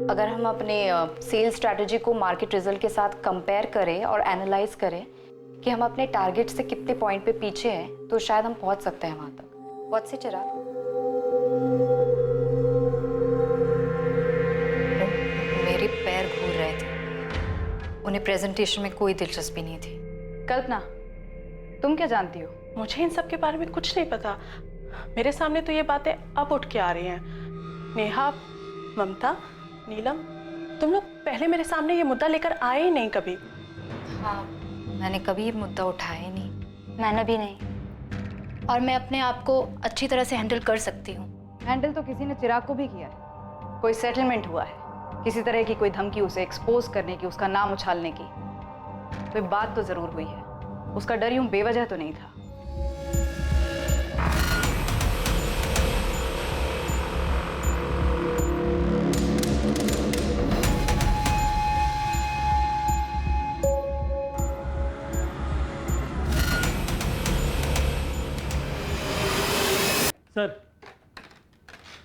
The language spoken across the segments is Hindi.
अगर हम अपने सेल्स स्ट्रैटेजी को मार्केट रिजल्ट के साथ कंपेयर करें और एनालाइज करें कि हम अपने टारगेट से कितने पॉइंट पे पीछे हैं, तो शायद हम पहुंच सकते हैं वहां तक। बहुत से चिराग, मेरे पैर घूर रहे थे। उन्हें प्रेजेंटेशन में कोई दिलचस्पी नहीं थी। कल्पना, तुम क्या जानती हो? मुझे इन सब के बारे में कुछ नहीं पता। मेरे सामने तो ये बातें अब उठ के आ रही हैं। नेहा, ममता, नीलम, तुम लोग पहले मेरे सामने ये मुद्दा लेकर आए ही नहीं कभी। हाँ, मैंने कभी ये मुद्दा उठाया ही नहीं। मैंने भी नहीं। और मैं अपने आप को अच्छी तरह से हैंडल कर सकती हूँ। हैंडल तो किसी ने चिराग को भी किया है। कोई सेटलमेंट हुआ है, किसी तरह की कोई धमकी उसे एक्सपोज करने की, उसका नाम उछालने की। कोई बात तो जरूर हुई है। उसका डर यूं बेवजह तो नहीं था। सर,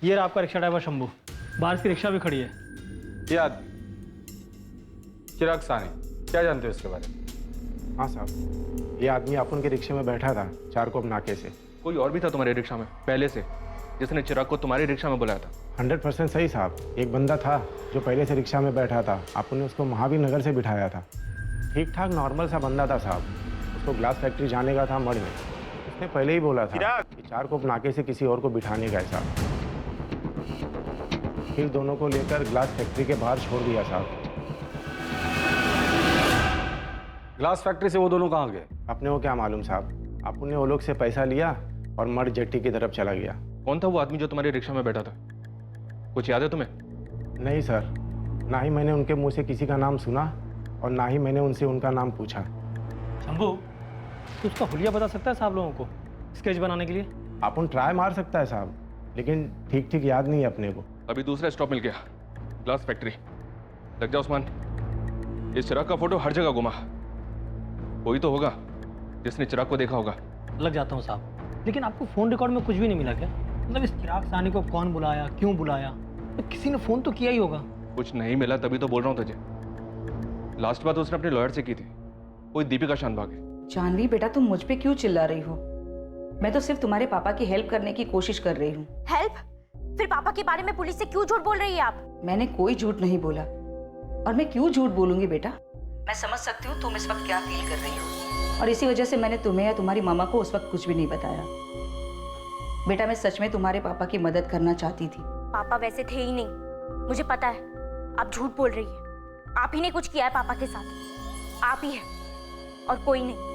ये रहा आपका रिक्शा ड्राइवर शंभू। बाहर की रिक्शा भी खड़ी है। याद, चिराग सानी, क्या जानते हो इसके बारे में? हाँ साहब, ये आदमी अपन के रिक्शे में बैठा था चारकोप नाके से। कोई और भी था तुम्हारे रिक्शा में पहले से, जिसने चिराग को तुम्हारे रिक्शा में बुलाया था? 100% सही साहब। एक बंदा था जो पहले से रिक्शा में बैठा था। अपन ने उसको महावीर नगर से बिठाया था। ठीक ठाक नॉर्मल सा बंदा था साहब। उसको ग्लास फैक्ट्री जाने का था मड़ में। उसने पहले ही बोला था कि चारकोप नाके से किसी और को बिठाने का साहब। फिर दोनों को लेकर ग्लास फैक्ट्री के बाहर छोड़ दिया साहब। ग्लास फैक्ट्री से वो दोनों कहाँ गए? अपने को क्या मालूम साहब। अपन ने वो लोग से पैसा लिया और मड़ जेट्टी की तरफ चला गया। कौन था वो आदमी जो तुम्हारे रिक्शा में बैठा था? कुछ याद है तुम्हें? नहीं सर, ना ही मैंने उनके मुंह से किसी का नाम सुना और ना ही मैंने उनसे उनका नाम पूछा। शंभू, तो उसका हुलिया बता सकता है साहब लोगों को स्केच बनाने के लिए? अपन ट्राई मार सकता है साहब, लेकिन ठीक ठीक याद नहीं है अपने को। अभी दूसरा स्टॉप मिल गया, ग्लास फैक्ट्री। लग जा उस्मान, इस चिराग का फोटो हर जगह घुमा। कोई तो होगा जिसने चिराग को देखा होगा। लग जाता हूँ साहब, लेकिन आपको फ़ोन रिकॉर्ड में कुछ भी नहीं मिला क्या? मतलब इस चिराग सानी को कौन बुलाया, क्यों बुलाया? तो किसी ने फ़ोन तो किया ही होगा। कुछ नहीं मिला तभी तो बोल रहा हूँ तुझे। लास्ट बात उसने अपने लॉयर से की थी, कोई दीपिका शानभाग है। जानवी बेटा, तुम मुझ पे क्यों चिल्ला रही हो? मैं तो सिर्फ तुम्हारे पापा की हेल्प करने की कोशिश कर रही हूँ। हेल्प? फिर पापा के बारे में पुलिस से क्यों झूठ बोल रही है आप? मैंने कोई झूठ नहीं बोला। और मैं क्यों झूठ बोलूंगी बेटा? मैं समझ सकती हूँ तुम इस वक्त क्या फील कर रही हो, और इसी वजह से मैंने तुम्हें या तुम्हारी मामा को उस वक्त कुछ भी नहीं बताया। बेटा, मैं सच में तुम्हारे पापा की मदद करना चाहती थी। पापा वैसे थे ही नहीं, मुझे पता है। आप झूठ बोल रही है। आप ही ने कुछ किया है पापा के साथ। आप ही है और कोई नहीं।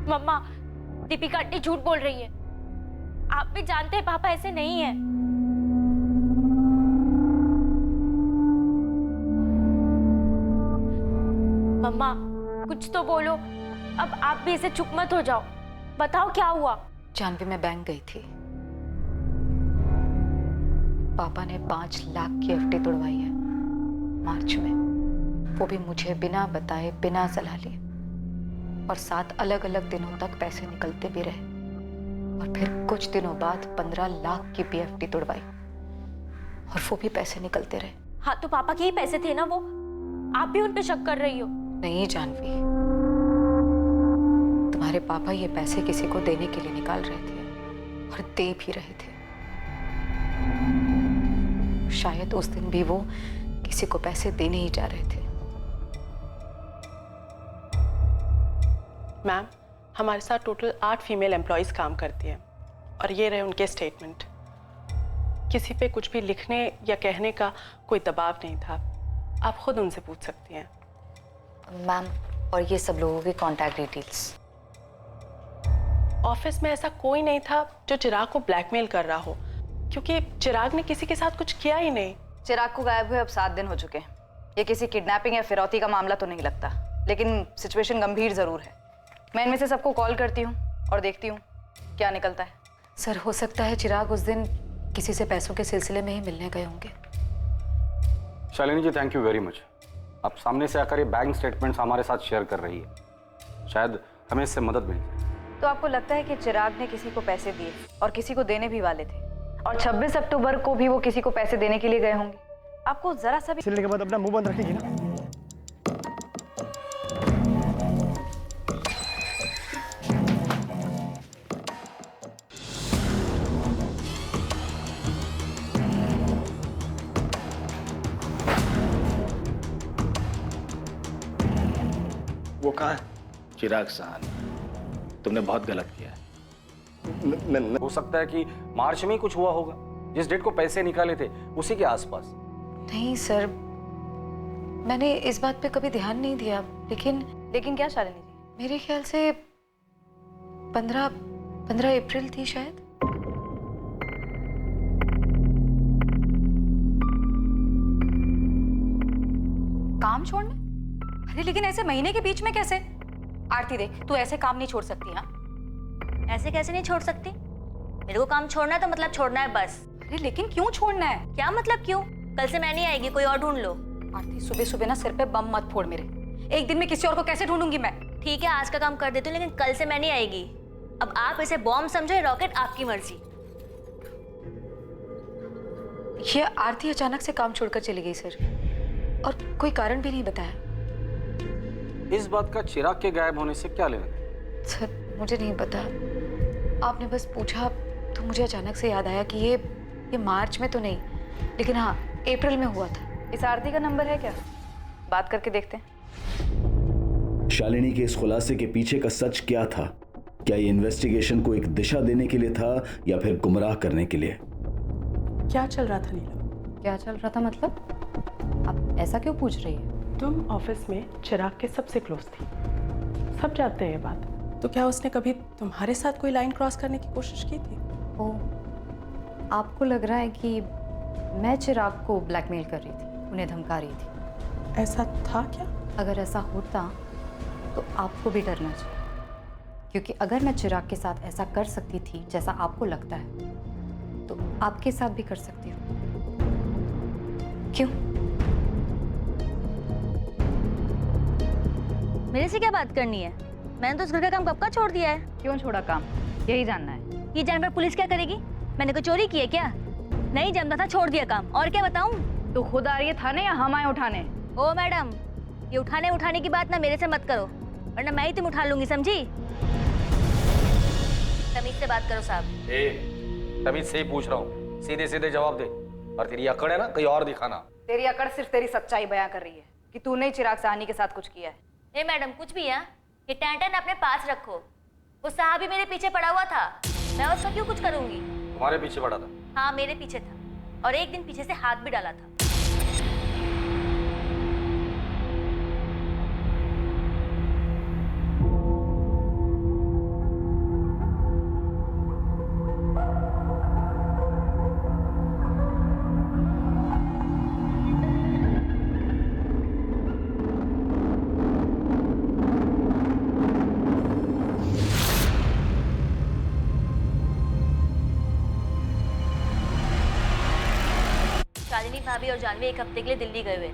मम्मा, दीपिका आंटी झूठ बोल रही है। आप भी जानते हैं पापा ऐसे नहीं है। मम्मा, कुछ तो बोलो। अब आप भी इसे चुप मत हो जाओ। बताओ क्या हुआ? जानवी, मैं बैंक गई थी। पापा ने 5 लाख की एफडी तोड़वाई है मार्च में, वो भी मुझे बिना बताए, बिना सलाह लिए। और 7 अलग अलग दिनों तक पैसे निकलते भी रहे। और फिर कुछ दिनों बाद 15 लाख की भी एफडी तोड़वाई और वो भी पैसे निकलते रहे। हाँ, तो पापा के ही पैसे थे ना वो। आप भी उन पे शक कर रही हो? नहीं जानवी, तुम्हारे पापा ये पैसे किसी को देने के लिए निकाल रहे थे और दे भी रहे थे। शायद उस दिन भी वो किसी को पैसे देने ही जा रहे थे। मैम, हमारे साथ टोटल 8 फीमेल एम्प्लॉयज़ काम करती हैं और ये रहे उनके स्टेटमेंट। किसी पे कुछ भी लिखने या कहने का कोई दबाव नहीं था। आप खुद उनसे पूछ सकती हैं। मैम, और ये सब लोगों की कॉन्टैक्ट डिटेल्स? ऑफिस में ऐसा कोई नहीं था जो चिराग को ब्लैकमेल कर रहा हो, क्योंकि चिराग ने किसी के साथ कुछ किया ही नहीं। चिराग को गायब हुए अब 7 दिन हो चुके हैं। ये किसी किडनैपिंग या फिरौती का मामला तो नहीं लगता, लेकिन सिचुएशन गंभीर जरूर है। मैं इनमें से सबको कॉल करती हूँ और देखती हूँ क्या निकलता है। सर, हो सकता है चिराग उस दिन किसी से पैसों के सिलसिले में ही मिलने गए होंगे। शालिनी जी, थैंक यू वेरी मच। आप सामने से आकर ये बैंक स्टेटमेंट्स हमारे साथ शेयर कर रही है, शायद हमें इससे मदद मिल जाए। तो आपको लगता है कि चिराग ने किसी को पैसे दिए और किसी को देने भी वाले थे, और 26 अक्टूबर को भी वो किसी को पैसे देने के लिए गए होंगे? आपको जरा सा भी सिलने के बाद अपना मुंह बंद रखेगी ना। वो कहाँ है? चिराग साहनी, तुमने बहुत गलत किया है। हो सकता है कि मार्च में ही कुछ हुआ होगा, जिस डेट को पैसे निकाले थे उसी के आसपास। नहीं सर, मैंने इस बात पे कभी ध्यान नहीं दिया, लेकिन क्या शालिनी जी, मेरे ख्याल से 15 अप्रैल थी शायद। काम छोड़ना? अरे लेकिन ऐसे महीने के बीच में कैसे? आरती देख, तू ऐसे काम नहीं छोड़ सकती। हाँ, ऐसे कैसे नहीं छोड़ सकती? मेरे को काम छोड़ना है तो मतलब छोड़ना है बस। अरे लेकिन क्यों छोड़ना है? क्या मतलब क्यों? कल से मैं नहीं आएगी, कोई और ढूंढ लो। आरती, सुबह सुबह ना सिर पे बम मत फोड़ मेरे। एक दिन में किसी और को कैसे ढूंढूंगी मैं? ठीक है, आज का काम कर देती हूँ, लेकिन कल से मैं नहीं आएगी। अब आप इसे बॉम्ब समझो या रॉकेट, आपकी मर्जी। ये आरती अचानक से काम छोड़कर चली गई सर, और कोई कारण भी नहीं बताया। इस बात का चिराग के गायब होने से क्या लेना? सर मुझे नहीं पता, आपने बस पूछा तो मुझे अचानक से याद आया कि ये मार्च में तो नहीं, लेकिन हाँ अप्रैल में हुआ था। इस आरती का नंबर है क्या? बात करके देखते हैं। शालिनी के इस खुलासे के पीछे का सच क्या था? क्या ये इन्वेस्टिगेशन को एक दिशा देने के लिए था या फिर गुमराह करने के लिए? क्या चल रहा था नीलम? क्या चल रहा था मतलब? आप ऐसा क्यों पूछ रही है? तुम ऑफिस में चिराग के सबसे क्लोज थी, सब जानते हैं ये बात। तो क्या उसने कभी तुम्हारे साथ कोई लाइन क्रॉस करने की कोशिश की थी? ओ, आपको लग रहा है कि मैं चिराग को ब्लैकमेल कर रही थी, उन्हें धमका रही थी? ऐसा था क्या? अगर ऐसा होता तो आपको भी डरना चाहिए, क्योंकि अगर मैं चिराग के साथ ऐसा कर सकती थी जैसा आपको लगता है, तो आपके साथ भी कर सकती हूँ। क्यों? मेरे से क्या बात करनी है? मैंने तो उस घर का काम कब का छोड़ दिया है। क्यों छोड़ा काम, यही जानना है? ये जानकर पुलिस क्या करेगी? मैंने कोई चोरी की है क्या? नहीं जमता था, छोड़ दिया काम। और क्या बताऊं? तो खुद आ रही है थाने या हम आए उठाने? ओ मैडम, ये उठाने की बात ना मेरे से मत करो, वरना मैं ही तुम उठा लूंगी, समझी? तमीज से बात करो साहब। तमीज से ही पूछ रहा हूँ, सीधे सीधे जवाब दे। और तेरी अकड़ है ना, कहीं और दिखाना। तेरी अकड़ सिर्फ तेरी सच्चाई बयां कर रही है कि तूने चिराग साहनी के साथ कुछ किया है। ए मैडम, कुछ भी है? ये टैंटन अपने पास रखो। वो साहब भी मेरे पीछे पड़ा हुआ था, मैं उसका क्यों कुछ करूंगी? तुम्हारे पीछे पड़ा था? हाँ मेरे पीछे था, और एक दिन पीछे से हाथ भी डाला था। शालिनी भाभी और जानवी एक हफ्ते के लिए दिल्ली गए हुए थे।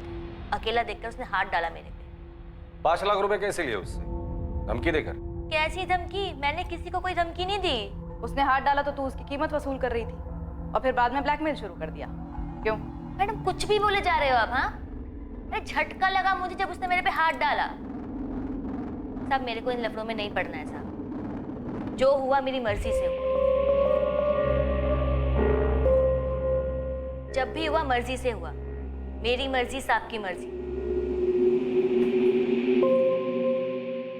अकेला देखकर उसने हाथ डाला मेरे पे। 5 लाख रुपए कैसे लिए उससे? धमकी देकर? कैसी धमकी? मैंने किसी को कोई धमकी नहीं दी। उसने हाथ डाला तो तू उसकी कीमत वसूल कर रही थी, और फिर बाद में ब्लैकमेल शुरू कर दिया। क्यों? मैडम कुछ भी बोले जा रहे हो आप? हाँ, अरे झटका लगा मुझे जब उसने मेरे पे हाथ डाला। साहब मेरे को इन लफड़ों में नहीं पड़ना है साहब, जो हुआ मेरी मर्जी से हुआ। जब भी हुआ मर्जी से हुआ, मेरी मर्जी साहब की मर्जी।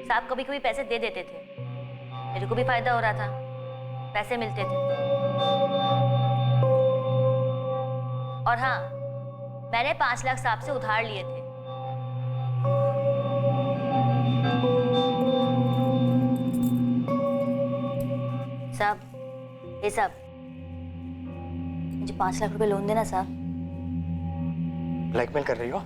साहब कभी कभी पैसे दे देते थे, मेरे को भी फायदा हो रहा था, पैसे मिलते थे। और हाँ, मैंने 5 लाख साहब से उधार लिए थे। साहब, ये साहब मुझे 5 लाख रुपए लोन देना साहब। ब्लैकमेल कर रही हो?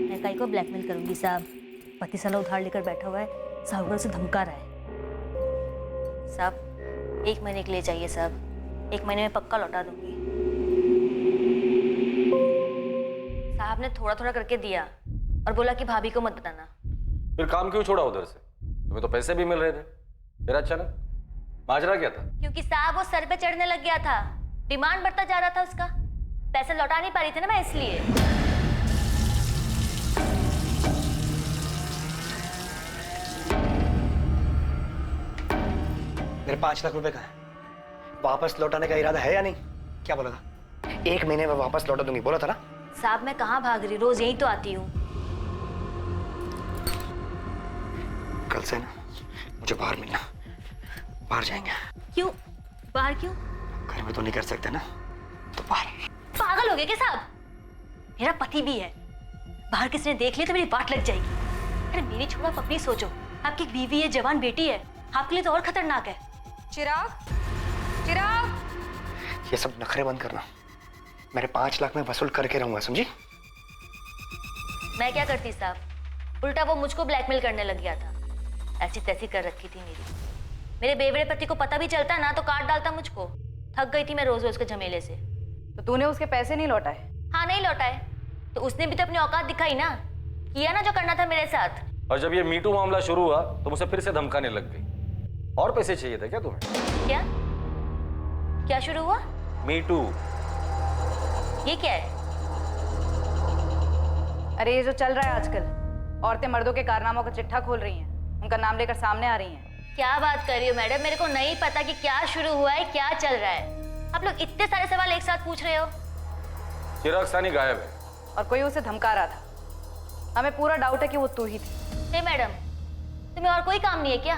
मैं कहीं को ब्लैकमेल करूंगी साहब? पति साला उधार लेकर बैठा हुआ है, साहूकार से धमका रहा है। साहब 1 महीने के लिए चाहिए साहब, 1 महीने में पक्का लौटा दूंगी। साहब ने थोड़ा थोड़ा करके दिया और बोला कि भाभी को मत बताना। फिर काम क्यों छोड़ा उधर से? तुम्हें तो पैसे भी मिल रहे थे, फिर अचानक माजरा क्या था? क्योंकि साहब वो सर पे चढ़ने लग गया था, डिमांड बढ़ता जा रहा था उसका, पैसे लौटा नहीं पा रही थी ना मैं, इसलिए। मेरे 5 लाख रुपए का है, वापस लौटाने का इरादा है या नहीं? क्या बोला था? 1 महीने में वापस लौटा दूंगी, बोला था ना? साहब मैं कहाँ भाग रही, रोज यहीं तो आती हूँ। कल से ना मुझे बाहर मिलना, बाहर जाएंगे। क्यों बाहर क्यों? घर में तो नहीं कर सकते ना, तो बाहर। पागल हो गए क्या साहब? मेरा पति भी है, बाहर किसी ने देख लिया तो मेरी बात लग जाएगी। अरे मेरी छोड़ो, आप अपनी सोचो, आपकी एक बीवी है, जवान बेटी है, आपके लिए तो और खतरनाक है। चिराग, चिराग, ये सब नखरे बंद करना, मेरे 5 लाख में वसूल करके रहूंगा, समझी? मैं क्या करती साहब, उल्टा वो मुझको ब्लैकमेल करने लग गया था, ऐसी तैसी कर रखी थी मेरी। मेरे बेवड़े पति को पता भी चलता ना तो काट डालता मुझको। थक गई थी मैं रोज रोज के झमेले से। तो तूने उसके पैसे नहीं लौटाए? हाँ नहीं लौटाए, तो उसने भी तो अपनी औकात दिखाई ना, किया ना जो करना था मेरे साथ। और जब ये मीटू मामला शुरू हुआ तो मुझे फिर से धमकाने लग गई। और पैसे चाहिए थे क्या तुम्हें? क्या क्या शुरू हुआ? मीटू। ये क्या है? अरे ये जो चल रहा है आजकल, औरतें मर्दों के कारनामों का चिट्ठा खोल रही हैं, उनका नाम लेकर सामने आ रही हैं। क्या बात कर रही हो मैडम, मेरे को नहीं पता कि क्या शुरू हुआ है, क्या चल रहा है। आप लोग इतने सारे सवाल एक साथ पूछ रहे हो। चिराग सानी गायब है और कोई उसे धमका रहा था। हमें पूरा डाउट है कि वो तू ही थी। हे मैडम, तुम्हें और कोई काम नहीं है क्या?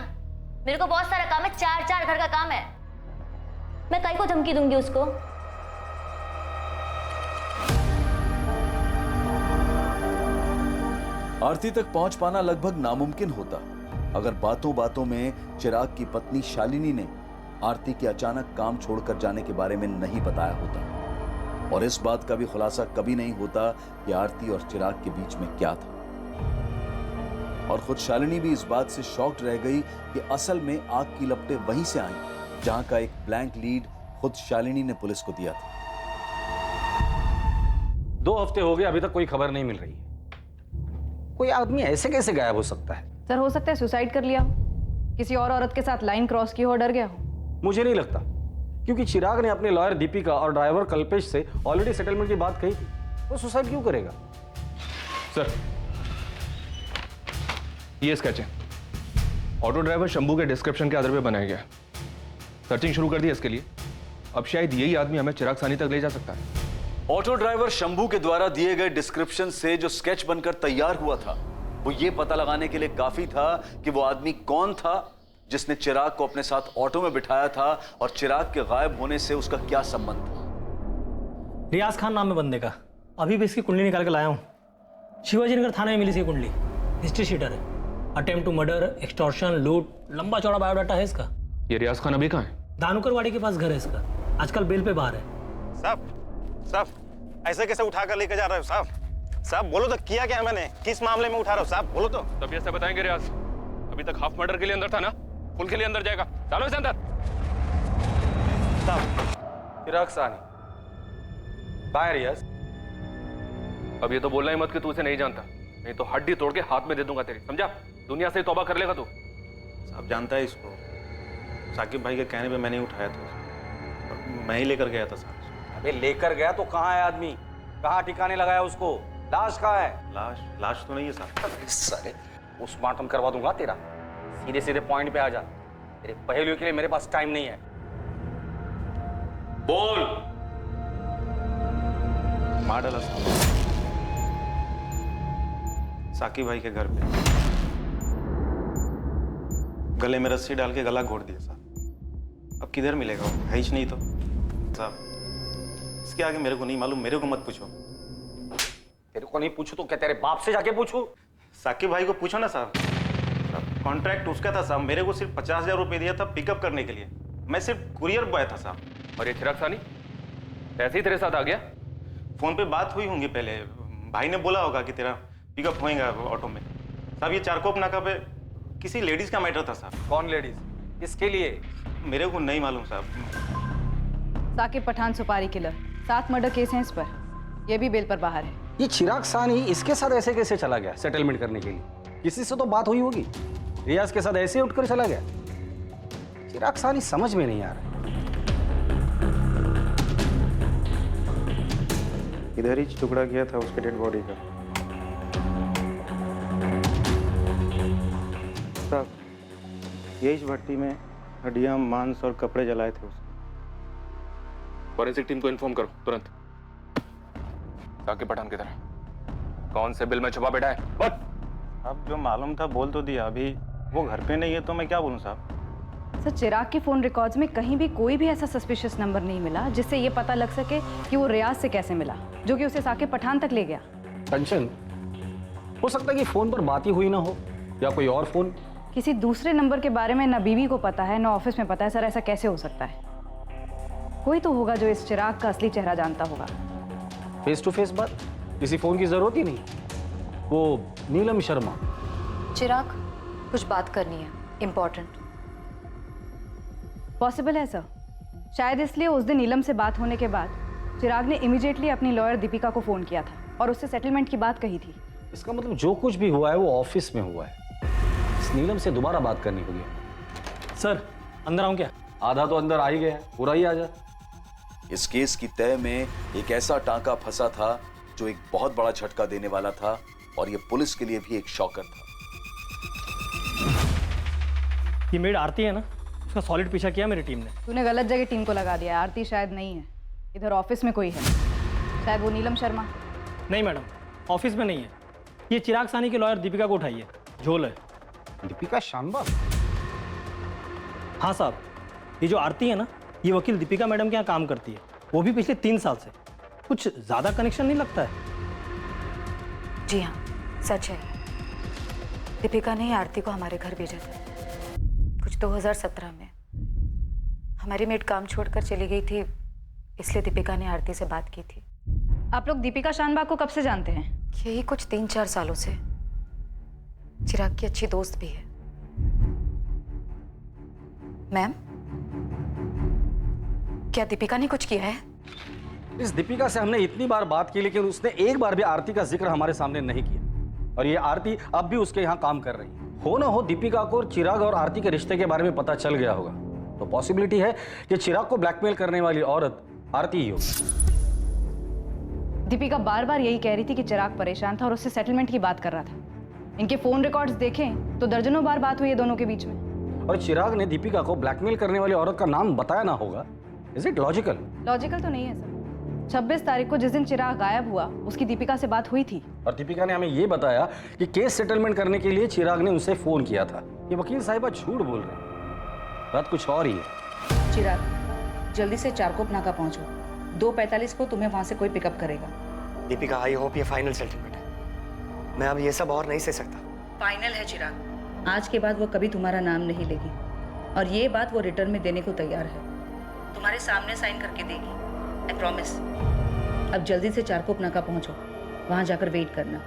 मेरे को बहुत सारा काम है, 4 घर का काम है। मैं कहीं को धमकी दूंगी उसको? आरती तक पहुंच पाना लगभग नामुमकिन होता अगर बातों बातों में चिराग की पत्नी शालिनी ने आरती के अचानक काम छोड़कर जाने के बारे में नहीं बताया होता, और इस बात का भी खुलासा कभी नहीं होता कि आरती और चिराग के बीच में क्या था। और खुद शालिनी भी इस बात से शॉक्ड रह गई कि असल में आग की लपटें वहीं से आईं जहां का एक ब्लैंक लीड खुद शालिनी ने पुलिस को दिया था। 2 हफ्ते हो गए, अभी तक कोई खबर नहीं मिल रही है। कोई आदमी ऐसे कैसे गायब हो सकता है? सर हो सकता है सुसाइड कर लिया हो, किसी और औरत के साथ लाइन क्रॉस की हो, डर गया हो। मुझे नहीं लगता, क्योंकि चिराग ने अपने लॉयर दीपिका और ड्राइवर कल्पेश से ऑलरेडी सेटलमेंट की बात कही थी। वो सुसाइड क्यों करेगा? सर, ये स्केच है, ऑटो ड्राइवर शंभू के डिस्क्रिप्शन के आधार पे बनाया गया। सर्चिंग शुरू कर दी इसके लिए, अब शायद यही आदमी हमें चिराग सानी तक ले जा सकता है। ऑटो ड्राइवर शंभू के द्वारा दिए गए डिस्क्रिप्शन से जो स्केच बनकर तैयार हुआ था वो ये पता लगाने के लिए काफी था कि वो आदमी कौन था जिसने चिराग को अपने साथ ऑटो में बिठाया था और चिराग के गायब होने से उसका क्या संबंध था। रियाज खान नाम है बंदे का, अभी भी इसकी कुंडली निकाल के लाया हूं। शिवाजी नगर थाने में मिली इसकी कुंडली, हिस्ट्री शीटर है, अटेम्प्ट टू मर्डर, एक्सटॉर्शन, लूट, लंबा चौड़ा बायोडाटा है इसका। ये रियाज खान अभी कहाँ है? दानुकरवाड़ी के पास घर है इसका, आजकल बेल पे बाहर है। साहब ऐसे कैसे उठा कर लेकर जा रहे हो साहब? साहब बोलो तो, किया क्या मैंने, किस मामले में उठा रहा हो साहब, बोलो तो। तब ये से बताएंगे रियाज, अभी तक हाफ मर्डर के लिए अंदर था ना, फुल के लिए अंदर जाएगा, चलो इसे अंदर। साहब, चिराग सानी कहाँ है रियाज? अब ये तो बोलना ही मत कि तू उसे नहीं जानता, नहीं तो हड्डी तोड़ के हाथ में दे दूंगा तेरी, समझा? दुनिया से तौबा कर लेगा तू। साहब जानता है इसको, साकिब भाई के कहने पे मैंने ही उठाया था, मैं ही लेकर गया था साहब। अबे लेकर गया तो कहाँ है आदमी? कहाँ ठिकाने लगाया उसको? लाश कहाँ है? लाश तो नहीं है साहब। साले पोस्टमार्टम करवा दूंगा तेरा। सीधे सीधे पॉइंट पे आ जा, तेरे पहेलियों के लिए मेरे पास टाइम नहीं है। बोल। मार डाला साहब साकिब भाई के घर पे, गले में रस्सी डाल के गला घोट दिया साहब। अब किधर मिलेगा वो, है ही नहीं तो साहब। इसके आगे मेरे को नहीं मालूम, मेरे को मत पूछो। तेरे को नहीं पूछू तो क्या तेरे बाप से जाके पूछू? साकिब भाई को पूछो ना साहब। कॉन्ट्रैक्ट उसका था साहब, मेरे को सिर्फ 50,000 रुपये दिया था पिकअप करने के लिए, मैं सिर्फ कुरियर बॉय था साहब। और ये चिराग सानी ऐसे ही तेरे साथ आ गया? फोन पे बात हुई होंगी पहले, भाई ने बोला होगा कि तेरा पिकअप होएगा ऑटो में साहब। ये चारकोप नाका पे किसी लेडीज का मैटर था साहब। कौन लेडीज? किसके लिए? मेरे को नहीं मालूम साहब। साकिब पठान सुपारी किलर, 7 मर्डर केस हैं इस पर, यह भी बेल पर बाहर है। ये चिराग सानी इसके साथ ऐसे कैसे चला गया सेटलमेंट करने के लिए? किसी से तो बात हुई होगी। रियाज के साथ ऐसे ही उठकर चला गया। चिराग सानी समझ में नहीं आ रहा। इधर ही टुकड़ा किया था उसके डेड बॉडी का। साहब, यही भट्टी में हड्डियां, मांस और कपड़े जलाए थे उसने। फॉरेंसिक टीम को इन्फॉर्म करो तुरंत। साकिब पठान किधर है? कौन से बिल में छुपा बैठा है? बट अब जो मालूम था बोल तो दिया, अभी वो घर पे नहीं है तो मैं क्या बोलूं साहब। सर, चिराग के फोन रिकॉर्ड्स में कहीं भी कोई भी ऐसा सस्पिशियस नंबर नहीं मिला जिससे ये पता लग सके कि वो रियाज से कैसे मिला, जो कि उसे साकिब पठान तक ले गया। कंचन, हो सकता है कि फोन पर बात ही हुई ना हो, या कोई और फोन। किसी दूसरे नंबर के बारे में ना बीवी को पता है ना ऑफिस में पता है। सर, ऐसा कैसे हो सकता है? कोई तो होगा जो इस चिराग का असली चेहरा जानता होगा। फेस टू फेस बात, किसी फोन की जरूरत ही नहीं। वो नीलम शर्मा। चिराग, कुछ बात करनी है, इम्पोर्टेंट। पॉसिबल है सर। शायद इसलिए उस दिन नीलम से बात होने के बाद चिराग ने इमीडिएटली अपनी लॉयर दीपिका को फोन किया था और उससे सेटलमेंट की बात कही थी। इसका मतलब जो कुछ भी हुआ है वो ऑफिस में हुआ है। इस नीलम से दोबारा बात करनी होगी। सर, अंदर आऊं क्या? आधा तो अंदर आ ही गया, पूरा ही आ जा। इस केस की तय में एक ऐसा टांका फंसा था जो एक बहुत बड़ा झटका देने वाला था, और यह पुलिस के लिए भी एक शॉकर था। ये मेड आरती है ना, उसका सॉलिड पीछा किया मेरी टीम ने। तूने गलत जगह टीम को लगा दिया। आरती शायद नहीं है, इधर ऑफिस में कोई है। शायद वो नीलम शर्मा। नहीं मैडम, ऑफिस में नहीं है। ये चिराग सानी के लॉयर दीपिका को उठाइए, झोल है। दीपिका शानबाग? हाँ साहब, ये जो आरती है ना, ये वकील दीपिका मैडम के यहाँ काम करती है, वो भी पिछले 3 साल से। कुछ ज़्यादा कनेक्शन नहीं लगता है? जी हाँ, सच है। दीपिका ने आरती को हमारे घर भेजा था कुछ 2017 में। हमारी मेड काम छोड़कर चली गई थी, इसलिए दीपिका ने आरती से बात की थी। आप लोग दीपिका शानबाग को कब से जानते हैं? यही कुछ 3-4 सालों से। चिराग की अच्छी दोस्त भी है। मैम, क्या दीपिका ने कुछ किया है? इस दीपिका से हमने इतनी बार बात की, लेकिन उसने एक बार भी आरती का जिक्र हमारे सामने नहीं किया। और ये आरती अब भी उसके यहाँ काम कर रही है। हो ना हो दीपिका को चिराग और आरती के रिश्ते के बारे में पता चल गया होगा, तो पॉसिबिलिटी है कि चिराग को ब्लैकमेल करने वाली औरत आरती ही होगी। दीपिका बार बार यही कह रही थी कि चिराग परेशान था और उससे सेटलमेंट की बात कर रहा था। इनके फोन रिकॉर्ड्स देखें तो दर्जनों बार बात हुई है दोनों के बीच में। और चिराग ने दीपिका को ब्लैकमेल करने वाली औरत का नाम बताया ना होगा। Is it logical? लॉजिकल तो नहीं है सर। 26 तारीख को जिस दिन चिराग गायब हुआ, उसकी दीपिका से बात हुई थी। और दीपिका ने हमें ये बताया कि केस सेटलमेंट करने के लिए चिराग ने उनसे फोन किया था। ये वकील साहिबा झूठ बोल रहे हैं, बात कुछ और ही है। चिराग, जल्दी से चारकोप नाका पहुंचो। 2:45 को तुम्हें वहां से कोई पिकअप करेगा। दीपिका, आई होप ये फाइनल सेटलमेंट है। मैं अब ये सब और नहीं सह सकता। फाइनल है चिराग। आज के बाद वो कभी तुम्हारा नाम नहीं लेगी, और ये बात वो रिटर्न में देने को तैयार है। तुम्हारे सामने साइन करके देगी, आई प्रॉमिस। अब जल्दी से चारकोप नाका पहुंचो, वहां जाकर वेट करना।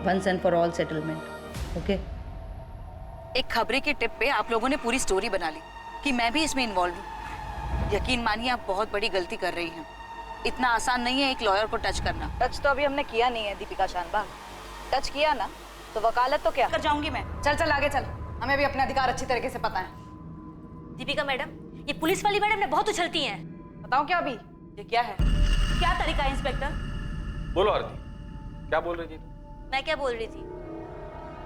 Once and for all settlement, okay? एक खबरी की टिप पे आप लोगों ने पूरी स्टोरी बना ली कि मैं भी इसमें इन्वॉल्व हूँ। यकीन मानिए, आप बहुत बड़ी गलती कर रही हैं। इतना आसान नहीं है एक लॉयर को टच करना। टच तो अभी हमने किया नहीं है दीपिका शानबाग। टच किया ना तो वकालत तो क्या कर जाऊंगी मैं। चल चल आगे चल, हमें भी अपने अधिकार अच्छी तरीके से पता है। दीपिका मैडम, ये पुलिस वाली मैडम ने बहुत उछलती हैं। बताओ क्या अभी? ये क्या है? क्या तरीका है इंस्पेक्टर? बोलो आरती, क्या बोल रही थी? मैं क्या बोल रही थी?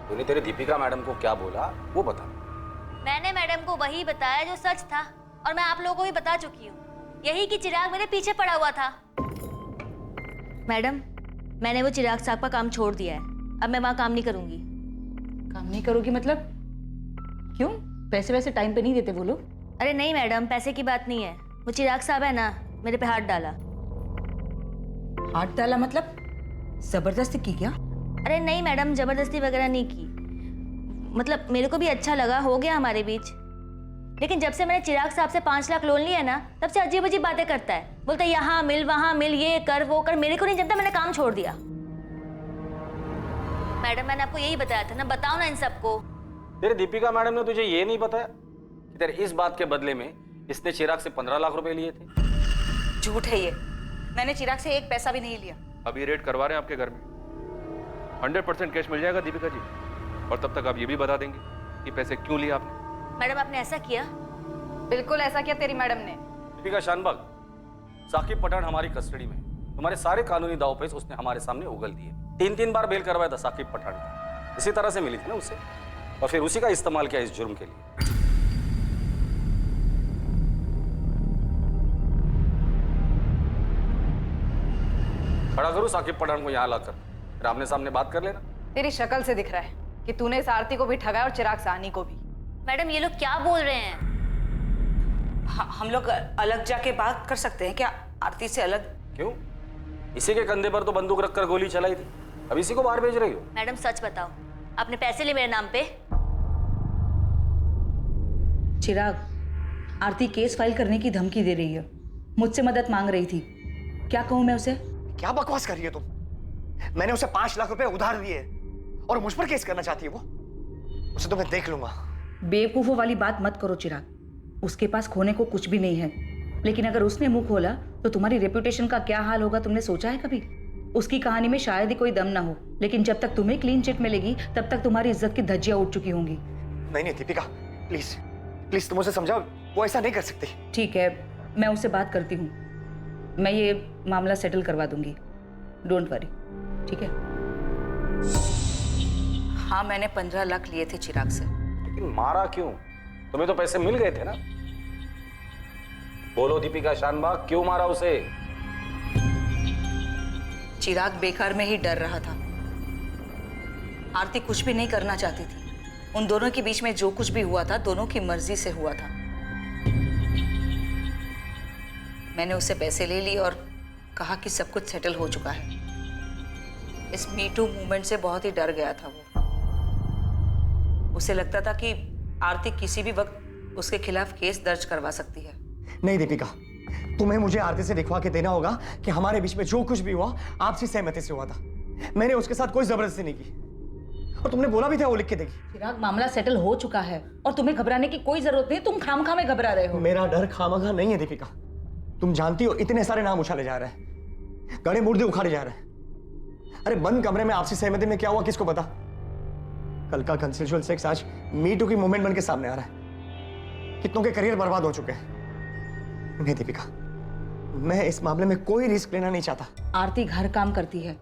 तूने तेरे दीपिका मैडम को क्या बोला वो बता। मैंने मैडम को वही बताया जो सच था, और मैं आप लोगों को भी बता चुकी हूँ। यही कि चिराग मेरे पीछे पड़ा हुआ था। मैडम, मैंने वो चिराग साहब का काम छोड़ दिया है। अब मैं वहाँ काम नहीं करूंगी। काम नहीं करोगी मतलब? क्यों? पैसे वैसे टाइम पे नहीं देते वो लोग? अरे नहीं मैडम, पैसे की बात नहीं है। वो चिराग साहब है ना, मेरे पे हाथ डाला। हाथ डाला मतलब जबरदस्ती की क्या? अरे नहीं मैडम, जबरदस्ती वगैरह नहीं की। मतलब मेरे को भी अच्छा लगा, हो गया हमारे बीच। लेकिन जब से मैंने चिराग साहब से 5 लाख लोन लिया ना, तब से अजीब अजीब बातें करता है। बोलता है यहाँ मिल, वहां मिल, ये कर वो कर। मेरे को नहीं जानता, मैंने काम छोड़ दिया। मैडम, मैंने आपको यही बताया था ना, बताओ ना इन सबको। तेरे दीपिका मैडम ने तुझे ये नहीं बताया कि तेरे इस बात के बदले में इसने चिराग से 15 लाख रुपए लिए थे? झूठ है ये। मैंने चिराग से 1 पैसा भी नहीं लिया। अभी रेड करवा रहे हैं आपके घर में। 100% कैश मिल जाएगा दीपिका जी। और तब तक आप ये भी बता देंगे कि पैसे क्यों लिए आपने। मैडम आपने ऐसा किया? बिल्कुल ऐसा किया तेरी मैडम ने। दीपिका शानबाग, साकिब पठान हमारी कस्टडी में। तुम्हारे सारे कानूनी दांवपेच उसने हमारे सामने उगल दिए। 3 बार बेल करवाया था साकिब पठान का, इसी तरह से मिली थी ना उससे, और फिर उसी का इस्तेमाल किया इस जुर्म के लिए। खड़ा करो साकिब पठान को यहाँ लाकर, फिर आमने सामने बात कर लेना। तेरी शक्ल से दिख रहा है कि तूने इस आरती को भी ठगाया और चिराग साहनी को भी। मैडम ये लोग क्या बोल रहे हैं? हम लोग अलग जाके बात कर सकते हैं क्या, आरती से अलग? क्यों? इसी के कंधे पर तो बंदूक रखकर गोली चलाई थी, अब इसी को बाहर भेज रही हो? मैडम सच बताओ, आपने पैसे लिए मेरे नाम पे? चिराग, आरती केस फाइल करने की धमकी दे रही है, मुझसे मदद मांग रही थी। क्या कहूं मैं उसे? क्या बकवास कर रही है तुम? मैंने उसे 5 लाख रुपए उधार दिए और मुझ पर केस करना चाहती है वो? उसे तो मैं देख लूंगा। बेवकूफों वाली बात मत करो चिराग, उसके पास खोने को कुछ भी नहीं है, लेकिन अगर उसने मुंह खोला तो तुम्हारी रेपुटेशन का क्या हाल होगा तुमने सोचा है कभी? उसकी कहानी में शायद ही कोई दम ना हो, लेकिन जब तक तुम्हें क्लीन चिट मिलेगी तब तक तुम्हारी इज्जत की धज्जियां उठ चुकी होंगी। नहीं दीपिका, प्लीज प्लीज तुम उसे समझाओ, वो ऐसा नहीं कर सकती। ठीक है, मैं उससे बात करती हूँ, मैं ये मामला सेटल करवा दूंगी, डोंट वरी, ठीक है? हाँ, मैंने 15 लाख लिए थे चिराग से। लेकिन मारा क्यों? तुम्हें तो पैसे मिल गए थे ना। बोलो दीपिका शानबाग, क्यों मारा उसे? चिराग बेकार में ही डर रहा था। आरती कुछ भी नहीं करना चाहती थी। उन दोनों के बीच में जो कुछ भी हुआ था दोनों की मर्जी से हुआ था। मैंने उससे पैसे ले लिए और कहा कि सब कुछ सेटल हो चुका है। इस मी टू मूवमेंट से बहुत ही डर गया था वो। उसे लगता था कि आरती किसी भी वक्त उसके खिलाफ केस दर्ज करवा सकती है। नहीं दीपिका, तुम्हें मुझे आरती से दिखवा के देना होगा कि हमारे बीच में जो कुछ भी हुआ आपसी सहमति से हुआ था। मैंने उसके साथ कोई जबरदस्ती नहीं की, और तुमने बोला भी था वो लिख के देगी। चिराग, मामला सेटल हो चुका है और तुम्हें घबराने की कोई जरूरत नहीं, तुम खामखा में घबरा रहे हो। मेरा डर खामखा नहीं है दीपिका, तुम जानती हो इतने सारे नाम उछाले जा रहे हैं, गड़े मुर्दे उखाड़े जा रहे हैं। अरे बंद कमरे में आपसी सहमति में क्या हुआ किसको पता? कल का कंसेंशुअल सेक्स आज मी टू की मूवमेंट बन के सामने आ रहा है। कितनों के करियर बर्बाद हो चुके हैं। नहीं दीपिका, मैं इस मामले में कोई रिस्क लेना नहीं चाहता। आरती घर काम करती है,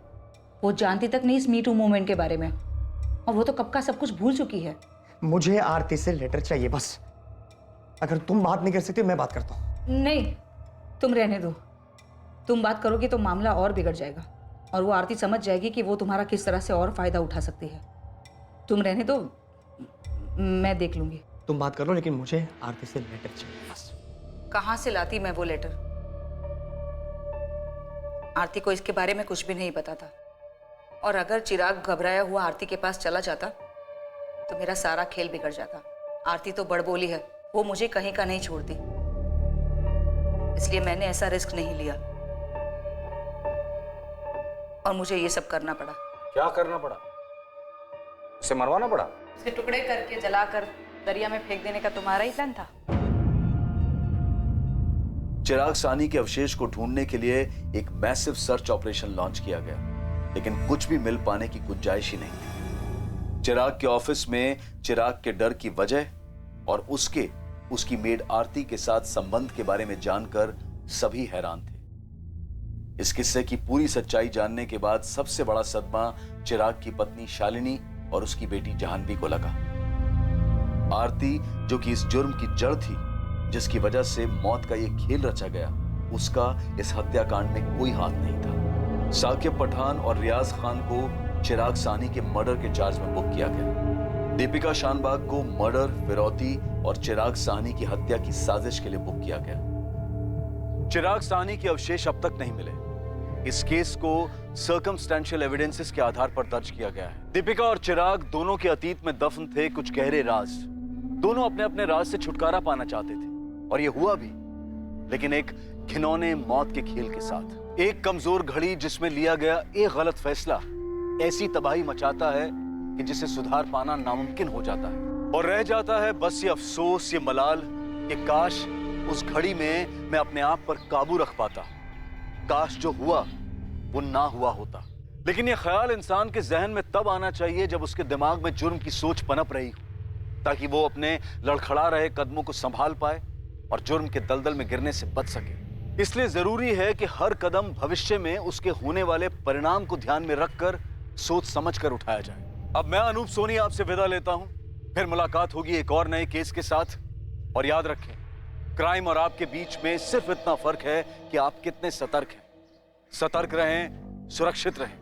वो जानती तक नहीं इस मी टू मूवमेंट के बारे में, और वो तो कब का सब कुछ भूल चुकी है। मुझे आरती से लेटर चाहिए बस। अगर तुम बात नहीं कर सकती मैं बात करता हूँ। नहीं, तुम रहने दो, तुम बात करोगे तो मामला और बिगड़ जाएगा और वो आरती समझ जाएगी कि वो तुम्हारा किस तरह से और फायदा उठा सकती है। तुम रहने दो, मैं देख लूंगी। तुम बात करो, लेकिन मुझे आरती से लेटर चाहिए बस। कहां से लाती मैं वो लेटर? आरती को इसके बारे में कुछ भी नहीं पता था, और अगर चिराग घबराया हुआ आरती के पास चला जाता तो मेरा सारा खेल बिगड़ जाता। आरती तो बड़बोली है, वो मुझे कहीं का नहीं छोड़ती, इसलिए मैंने ऐसा रिस्क नहीं लिया और मुझे ये सब करना पड़ा। क्या करना पड़ा? उसे मरवाना पड़ा? उसके टुकड़े करके जलाकर दरिया में फेंक देने का तुम्हारा ही प्लान था? चिराग साहनी के अवशेष को ढूंढने के लिए एक मैसिव सर्च ऑपरेशन लॉन्च किया गया, लेकिन कुछ भी मिल पाने की गुंजाइश ही नहीं थी। चिराग के ऑफिस में चिराग के डर की वजह और उसकी मेड आरती के साथ संबंध के बारे में जानकर सभी हैरान थे। इस किस्से की पूरी सच्चाई जानने के बाद सबसे बड़ा सदमा चिराग की पत्नी शालिनी और उसकी बेटी जाह्नवी को लगा। आरती, जो कि इस जुर्म की जड़ थी जिसकी वजह से मौत का यह खेल रचा गया, उसका इस हत्याकांड में कोई हाथ नहीं था। साकिब पठान और रियाज खान को चिराग साहनी के मर्डर के चार्ज में बुक किया गया। दीपिका शानबाग को मर्डर, फिरौती और चिराग साहनी की हत्या की साजिश के लिए बुक किया गया। चिराग साहनी के अवशेष अब तक नहीं मिले। इस केस को सर्कमस्टेंशियल एविडेंसेस के आधार पर दर्ज किया गया है। दीपिका और चिराग दोनों के अतीत में दफन थे कुछ गहरे राज। दोनों अपने अपने राज से छुटकारा पाना चाहते थे, और ये हुआ भी, लेकिन एक घिनौने मौत के खेल के साथ। एक कमजोर घड़ी जिसमें लिया गया एक गलत फैसला ऐसी तबाही मचाता है कि जिसे सुधार पाना नामुमकिन हो जाता है, और रह जाता है बस ये अफसोस, ये मलाल कि काश उस घड़ी में मैं अपने आप पर काबू रख पाता। काश जो हुआ वो ना हुआ होता। लेकिन यह ख्याल इंसान के जहन में तब आना चाहिए जब उसके दिमाग में जुर्म की सोच पनप रही हो, ताकि वो अपने लड़खड़ा रहे कदमों को संभाल पाए और जुर्म के दलदल में गिरने से बच सके। इसलिए जरूरी है कि हर कदम भविष्य में उसके होने वाले परिणाम को ध्यान में रखकर सोच समझकर उठाया जाए। अब मैं अनूप सोनी आपसे विदा लेता हूं, फिर मुलाकात होगी एक और नए केस के साथ। और याद रखें, क्राइम और आपके बीच में सिर्फ इतना फर्क है कि आप कितने सतर्क हैं। सतर्क रहें, सुरक्षित रहें।